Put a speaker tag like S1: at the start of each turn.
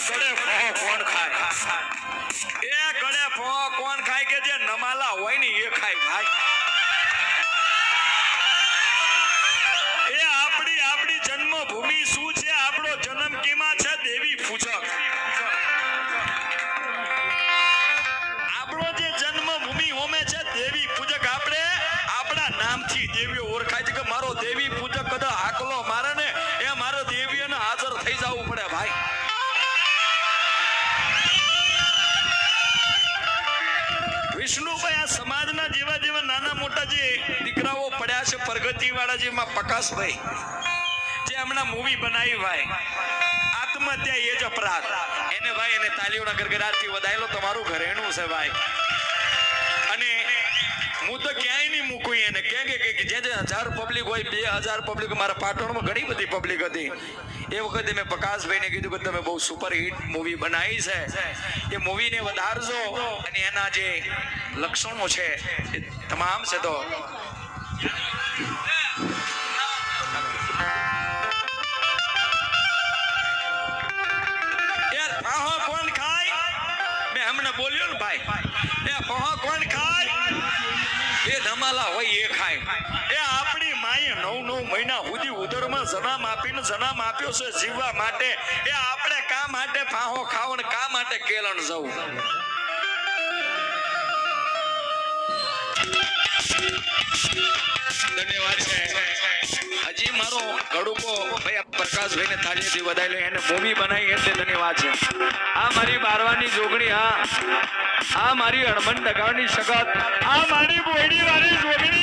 S1: કડે ફોહો કોણ ખાય? એ કડે ફોહો કોણ ખાય કે જે નમાલા હોય ને એ ખાય ભાઈ. એ આપણી જન્મભૂમિ શું છે? આપણો જન્મ કેમાં છે? દેવી પૂજક. આપણો જે જન્મભૂમિ હોમે છે દેવી પૂજક. આપણે આપણા નામથી દેવીઓ ઓળખાય છે કે મારો દેવી પૂજક કદા હાકલો મારે ને એ મારો દેવીઓને હાજર થઈ જવું પડે ભાઈ. વિષ્ણુભાઈ આ સમાજના જેવા જેવા નાના મોટા જે દીકરાઓ પડ્યા છે પ્રગતિ વાળા, જેમાં પ્રકાશભાઈ જે હમણાં મૂવી બનાવી ભાઈ આત્મહત્યા એ જ અપરાધ, એને ભાઈ એને તાલીઓના ગરગડાટથી વધાયેલો તમારું ઘરેણું છે ભાઈ. અને હું તો ક્યાંય નહીં મૂકું એને કે જે 1000 પબ્લિક હોય 2000 પબ્લિક. મારા પાટણમાં ઘણી બધી પબ્લિક હતી. એ વખતે મેં પ્રકાશભાઈને કીધું કે તમે બહુ સુપર હિટ મૂવી બનાવી છે, એ મૂવીને વધારજો અને એના જે લક્ષણો છે એ તમામ છે તો કોણ ખાય? મેં હમણાં બોલ્યો ને ભાઈ, એ ફોહો કોણ ખાય? એ ધમાલા હોય એ ખાય. એ આપણી માએ 9 મહિના સુધી ઉદરમાં જન્મ આપીને જન્મ આપ્યો છે જીવવા માટે. એ આપણે કા માટે ફાહો ખાવ ને કા માટે કેલણ જવું? ધન્યવાદ છે. હજી મારો ગડુકો ભાઈ પ્રકાશભાઈ ને તાળીથી વધાઈ લે, એને મૂવી બનાવી એટલે ધન્યવાદ છે. આ મારી બારવાની જોગણી, આ મારી હણમન ડગાવની સગત, આ મારી બોયડી વાળી જોગણી.